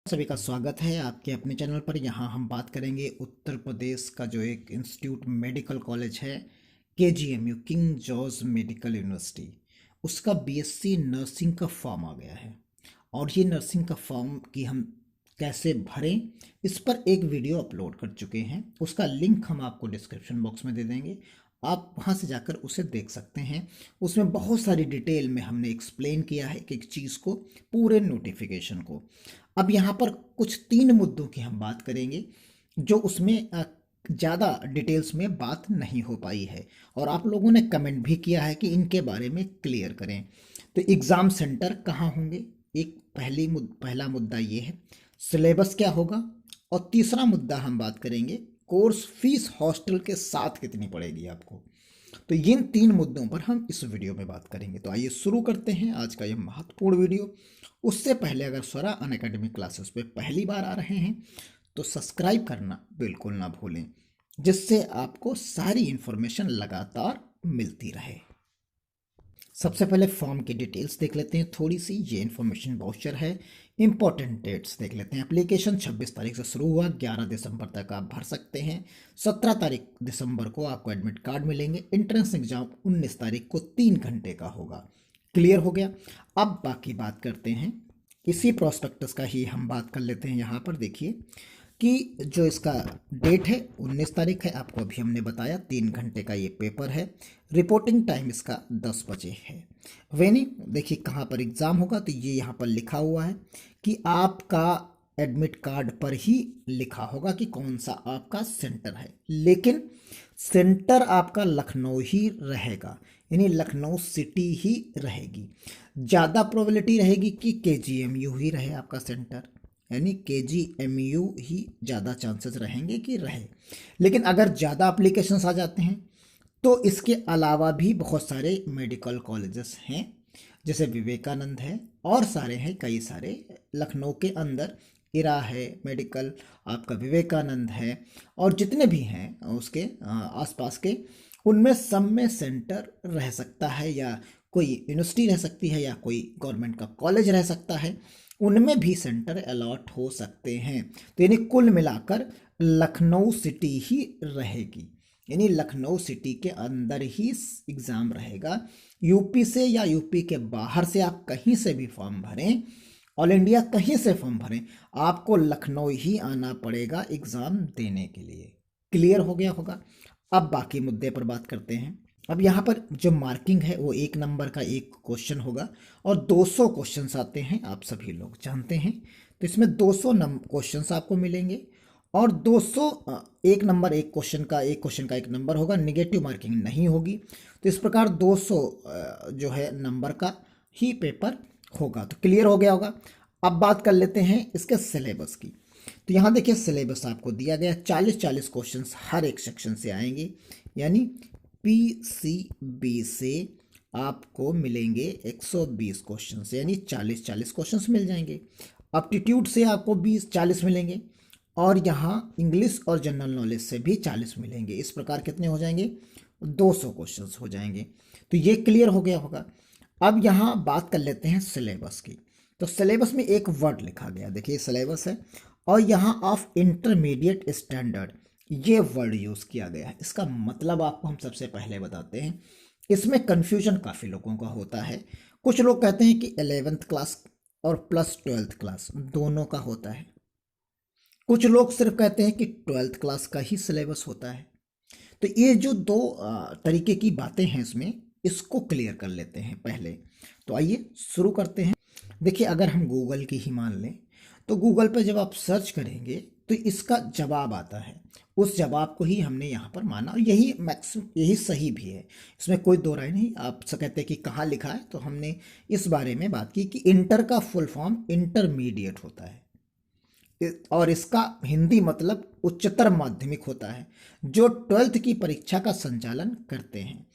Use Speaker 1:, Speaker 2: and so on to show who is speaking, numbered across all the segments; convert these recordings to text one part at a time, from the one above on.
Speaker 1: सभी का स्वागत है आपके अपने चैनल पर। यहाँ हम बात करेंगे उत्तर प्रदेश का जो एक इंस्टीट्यूट मेडिकल कॉलेज है, KGMU, king George medical university, उसका बीएससी नर्सिंग का फॉर्म आ गया है। और ये नर्सिंग का फॉर्म की हम कैसे भरें, इस पर एक वीडियो अपलोड कर चुके हैं। उसका लिंक हम आपको डिस्क्रिप्शन बॉक्स में दे देंगे, आप वहाँ से जाकर उसे देख सकते हैं। उसमें बहुत सारी डिटेल में हमने एक्सप्लेन किया है कि एक चीज़ को, पूरे नोटिफिकेशन को। अब यहाँ पर कुछ 3 मुद्दों की हम बात करेंगे जो उसमें ज़्यादा डिटेल्स में बात नहीं हो पाई है, और आप लोगों ने कमेंट भी किया है कि इनके बारे में क्लियर करें। तो एग्ज़ाम सेंटर कहाँ होंगे, एक पहला मुद्दा ये है। सिलेबस क्या होगा, और तीसरा मुद्दा हम बात करेंगे कोर्स फीस हॉस्टल के साथ कितनी पड़ेगी आपको। तो इन 3 मुद्दों पर हम इस वीडियो में बात करेंगे। तो आइए शुरू करते हैं आज का यह महत्वपूर्ण वीडियो। उससे पहले अगर स्वरा अनअकैडमी क्लासेस पे पहली बार आ रहे हैं तो सब्सक्राइब करना बिल्कुल ना भूलें, जिससे आपको सारी इन्फॉर्मेशन लगातार मिलती रहे। सबसे पहले फॉर्म की डिटेल्स देख लेते हैं थोड़ी सी। ये इन्फॉर्मेशन वाउचर है। इंपॉर्टेंट डेट्स देख लेते हैं। एप्लीकेशन 26 तारीख से शुरू हुआ, 11 दिसंबर तक आप भर सकते हैं। 17 तारीख दिसंबर को आपको एडमिट कार्ड मिलेंगे। एंट्रेंस एग्जाम 19 तारीख को 3 घंटे का होगा। क्लियर हो गया। अब बाकी बात करते हैं, इसी प्रोस्पेक्टस का ही हम बात कर लेते हैं। यहाँ पर देखिए कि जो इसका डेट है 19 तारीख है, आपको अभी हमने बताया। 3 घंटे का ये पेपर है। रिपोर्टिंग टाइम इसका 10 बजे है। वेन्यू देखिए कहाँ पर एग्ज़ाम होगा, तो ये यहाँ पर लिखा हुआ है कि आपका एडमिट कार्ड पर ही लिखा होगा कि कौन सा आपका सेंटर है, लेकिन सेंटर आपका लखनऊ ही रहेगा, यानी लखनऊ सिटी ही रहेगी। ज़्यादा प्रोबेबिलिटी रहेगी कि केजीएमयू ही रहे आपका सेंटर, यानी केजीएमयू ही ज़्यादा चांसेस रहेंगे कि रहे। लेकिन अगर ज़्यादा अप्लीकेशंस आ जाते हैं तो इसके अलावा भी बहुत सारे मेडिकल कॉलेजेस हैं, जैसे विवेकानंद है और सारे हैं, कई सारे लखनऊ के अंदर। इरा है मेडिकल, आपका विवेकानंद है, और जितने भी हैं उसके आसपास के, उनमें सब में सेंटर रह सकता है, या कोई यूनिवर्सिटी रह सकती है, या कोई गवर्नमेंट का कॉलेज रह सकता है, उनमें भी सेंटर अलॉट हो सकते हैं। तो यानी कुल मिलाकर लखनऊ सिटी ही रहेगी, यानी लखनऊ सिटी के अंदर ही एग्ज़ाम रहेगा। यूपी से या यूपी के बाहर से आप कहीं से भी फॉर्म भरें, ऑल इंडिया कहीं से फॉर्म भरें, आपको लखनऊ ही आना पड़ेगा एग्ज़ाम देने के लिए। क्लियर हो गया होगा। अब बाकी मुद्दे पर बात करते हैं। अब यहाँ पर जो मार्किंग है वो 1 नंबर का एक क्वेश्चन होगा, और 200 क्वेश्चंस आते हैं, आप सभी लोग जानते हैं। तो इसमें 200 क्वेश्चंस आपको मिलेंगे, और 200 एक नंबर एक क्वेश्चन का, एक क्वेश्चन का 1 नंबर होगा, निगेटिव मार्किंग नहीं होगी। तो इस प्रकार 200 जो है नंबर का ही पेपर होगा। तो क्लियर हो गया होगा। अब बात कर लेते हैं इसके सिलेबस की। तो यहाँ देखिए सिलेबस आपको दिया गया, 40-40 क्वेश्चंस हर एक सेक्शन से आएंगे, यानी पीसीबी से आपको मिलेंगे 120 क्वेश्चंस, यानी 40-40 क्वेश्चंस मिल जाएंगे। एप्टीट्यूड से आपको 20-40 मिलेंगे, और यहाँ इंग्लिश और जनरल नॉलेज से भी 40 मिलेंगे। इस प्रकार कितने हो जाएंगे, 200 क्वेश्चंस हो जाएंगे। तो ये क्लियर हो गया होगा। अब यहाँ बात कर लेते हैं सिलेबस की। तो सिलेबस में एक वर्ड लिखा गया, देखिए सिलेबस है, और यहाँ ऑफ इंटरमीडिएट स्टैंडर्ड ये वर्ड यूज़ किया गया है। इसका मतलब आपको हम सबसे पहले बताते हैं। इसमें कन्फ्यूजन काफ़ी लोगों का होता है। कुछ लोग कहते हैं कि 11th क्लास और प्लस 12th क्लास दोनों का होता है। कुछ लोग सिर्फ कहते हैं कि 12th क्लास का ही सिलेबस होता है। तो ये जो दो तरीके की बातें हैं इसमें, इसको क्लियर कर लेते हैं पहले। तो आइए शुरू करते हैं। देखिए अगर हम गूगल की ही मान लें, तो गूगल पर जब आप सर्च करेंगे तो इसका जवाब आता है। उस जवाब को ही हमने यहाँ पर माना, और यही मैक्सिमम, यही सही भी है, इसमें कोई दो राय नहीं। आप से कहते हैं कि कहाँ लिखा है, तो हमने इस बारे में बात की कि इंटर का फुल फॉर्म इंटरमीडिएट होता है, और इसका हिंदी मतलब उच्चतर माध्यमिक होता है। जो 12th की परीक्षा का संचालन करते हैं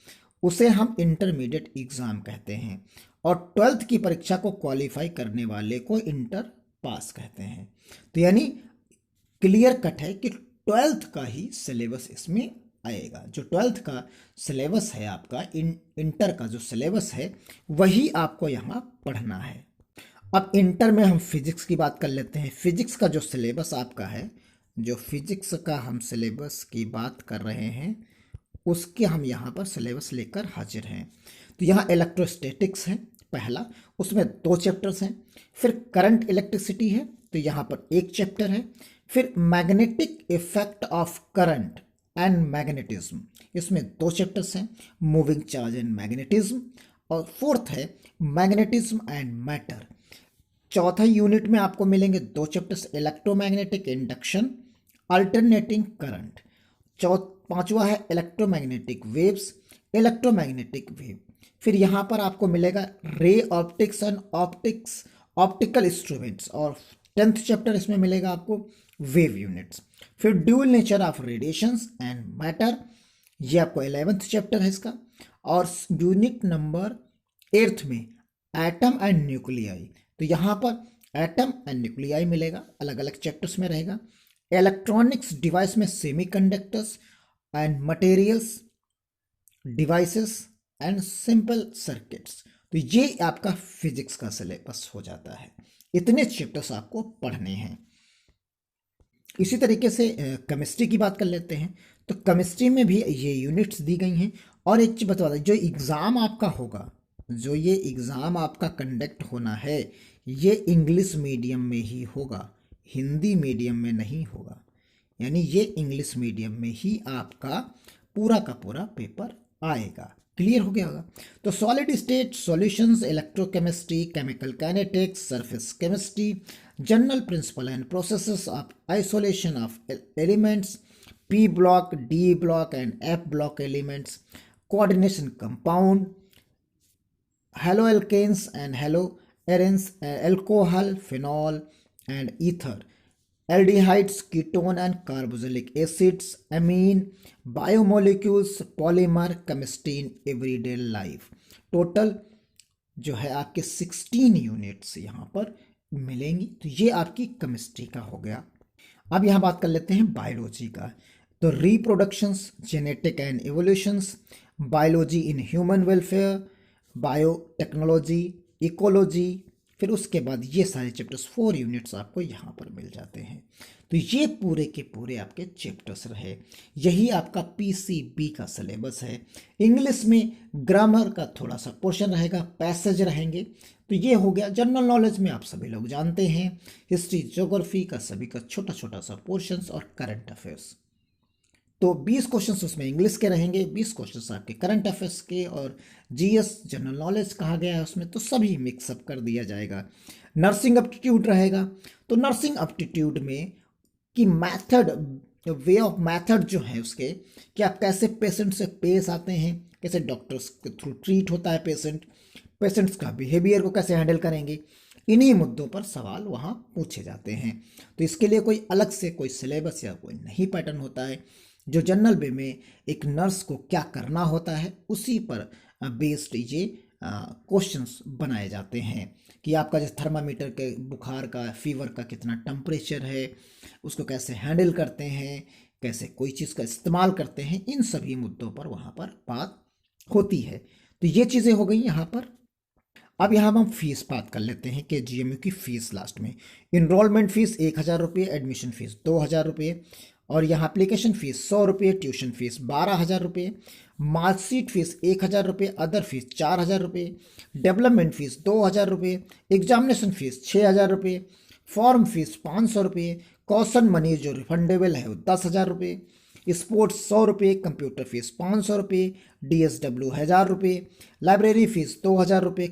Speaker 1: उसे हम इंटरमीडिएट एग्ज़ाम कहते हैं, और 12th की परीक्षा को क्वालिफाई करने वाले को इंटर पास कहते हैं। तो यानी क्लियर कट है कि 12th का ही सिलेबस इसमें आएगा। जो 12th का सिलेबस है आपका, इंटर का जो सिलेबस है वही आपको यहाँ पढ़ना है। अब इंटर में हम फिजिक्स की बात कर लेते हैं। फिजिक्स का जो सिलेबस आपका है, जो फिजिक्स का हम सिलेबस की बात कर रहे हैं, उसके हम यहाँ पर सिलेबस लेकर हाजिर हैं। तो यहाँ इलेक्ट्रोस्टैटिक्स है पहला, उसमें 2 चैप्टर्स हैं। फिर करंट इलेक्ट्रिसिटी है, तो यहाँ पर 1 चैप्टर है। फिर magnetic effect of current and magnetism, इसमें 2 चैप्टर्स हैं, मूविंग चार्ज एंड मैग्नेटिज्म। और फोर्थ है मैग्नेटिज्म एंड मैटर। चौथा यूनिट में आपको मिलेंगे 2 chapters, electromagnetic induction, alternating current. पांचवा है इलेक्ट्रोमैग्नेटिक वेव्स, इलेक्ट्रोमैग्नेटिक वेव। फिर यहाँ पर आपको मिलेगा ray optics and optical instruments. और 10th चैप्टर इसमें मिलेगा आपको वेव यूनिट्स। फिर dual nature of radiations and matter, ये आपको 11th चैप्टर है इसका। और यूनिट नंबर 8th में एटम एंड न्यूक्लियाई, तो यहाँ पर एटम एंड न्यूक्लियाई मिलेगा, अलग अलग चैप्टर्स में रहेगा। इलेक्ट्रॉनिक्स डिवाइस में semiconductors and materials, devices and simple circuits. तो ये आपका फिजिक्स का सिलेबस हो जाता है। इतने चैप्टर्स आपको पढ़ने हैं। इसी तरीके से केमिस्ट्री की बात कर लेते हैं। तो केमिस्ट्री में भी ये यूनिट्स दी गई हैं। और एक चीज़ बता दें, जो एग्ज़ाम आपका होगा, जो ये एग्ज़ाम आपका कंडक्ट होना है, ये इंग्लिश मीडियम में ही होगा, हिंदी मीडियम में नहीं होगा। यानी ये इंग्लिश मीडियम में ही आपका पूरा का पूरा पेपर आएगा। क्लियर हो गया होगा। तो solid state solutions, electrochemistry, chemical kinetics, surface chemistry, general principle and processes of isolation of elements, P block, D block and F block elements, coordination compound, haloalkanes and haloarenes, alcohol, phenol and ether, aldehydes, ketone and carboxylic acids, amine, biomolecules, polymer, chemistry in everyday life. Total जो है आपके 16 units यहाँ पर मिलेंगी। तो ये आपकी chemistry का हो गया। अब यहाँ बात कर लेते हैं बायोलॉजी का। तो reproductions, genetic and evolutions, biology in human welfare, biotechnology, ecology, फिर उसके बाद ये सारे चैप्टर्स 4 यूनिट्स आपको यहाँ पर मिल जाते हैं। तो ये पूरे के पूरे आपके चैप्टर्स रहे। यही आपका पीसीबी का सिलेबस है। इंग्लिश में ग्रामर का थोड़ा सा पोर्शन रहेगा, पैसेज रहेंगे। तो ये हो गया। जनरल नॉलेज में आप सभी लोग जानते हैं, हिस्ट्री ज्योग्राफी का सभी का छोटा छोटा सा पोर्शंस और करंट अफेयर्स। तो 20 क्वेश्चंस उसमें इंग्लिश के रहेंगे, 20 क्वेश्चंस आपके करंट अफेयर्स के, और जीएस जनरल नॉलेज कहा गया है उसमें, तो सभी मिक्सअप कर दिया जाएगा। नर्सिंग एप्टीट्यूड रहेगा। तो नर्सिंग एप्टीट्यूड में कि मैथड, वे ऑफ मैथड जो है उसके, कि आप कैसे पेशेंट से पेश आते हैं, कैसे डॉक्टर्स के थ्रू ट्रीट होता है पेशेंट्स का बिहेवियर को कैसे हैंडल करेंगे, इन्हीं मुद्दों पर सवाल वहाँ पूछे जाते हैं। तो इसके लिए कोई अलग से कोई सिलेबस या कोई नहीं पैटर्न होता है। जो जनरल वे में एक नर्स को क्या करना होता है, उसी पर बेस्ड ये क्वेश्चंस बनाए जाते हैं। कि आपका जैसे थर्मामीटर के बुखार का, फीवर का कितना टेम्परेचर है, उसको कैसे हैंडल करते हैं, कैसे कोई चीज़ का इस्तेमाल करते हैं, इन सभी मुद्दों पर वहाँ पर बात होती है। तो ये चीज़ें हो गई यहाँ पर। अब यहाँ हम फीस बात कर लेते हैं कि जीएमयू की फ़ीस लास्ट में। इनरोलमेंट फ़ीस 1000 रुपये, एडमिशन फ़ीस 2000 रुपये, और यहाँ एप्लीकेशन फ़ीस 100 रुपये, ट्यूशन फ़ीस 12000 रुपये, मार्कशीट फ़ीस 1000 रुपये, अदर फीस 4000 रुपये, डेवलपमेंट फ़ीस 2000 रुपये, एग्जामिनेशन फ़ीस 6000 रुपये, फॉर्म फीस 500 रुपये, कॉशन मनी जो रिफंडेबल है वो 10,000 रुपये, स्पोर्ट्स 100 रुपये, कंप्यूटर फीस 500 रुपये, DSW 1000 रुपये, लाइब्रेरी फ़ीस 2000 रुपये,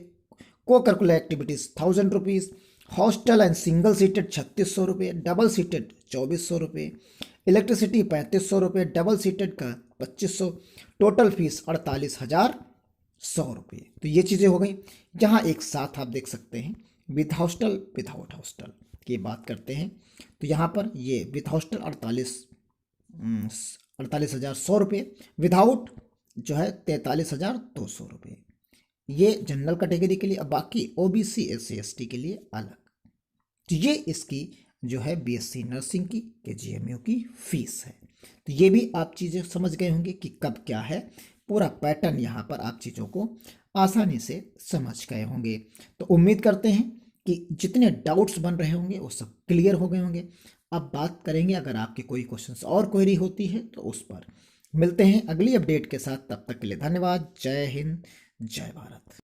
Speaker 1: को curricular activities 1000 rupees, hostel and single seated 3600 रुपये, डबल सीटेड 2400 रुपये, इलेक्ट्रिसिटी 3500 रुपये, डबल सीटेड का 2500, टोटल फीस 48,100 रुपये। तो ये चीज़ें हो गई। जहाँ एक साथ आप देख सकते हैं विद हॉस्टल विदाउट हॉस्टल की बात करते हैं। तो यहाँ पर ये विद हॉस्टल 48,100 रुपये, विदाउट जो है 43,200 रुपये। ये जनरल कैटेगरी के लिए। अब बाकी OBC SC ST के लिए अलग। तो ये इसकी जो है BSc नर्सिंग की KGMU की फ़ीस है। तो ये भी आप चीज़ें समझ गए होंगे कि कब क्या है, पूरा पैटर्न यहाँ पर आप चीज़ों को आसानी से समझ गए होंगे। तो उम्मीद करते हैं कि जितने डाउट्स बन रहे होंगे वो सब क्लियर हो गए होंगे। अब बात करेंगे अगर आपके कोई क्वेश्चंस और क्वेरी होती है तो उस पर। मिलते हैं अगली अपडेट के साथ, तब तक के लिए धन्यवाद। जय हिंद, जय भारत।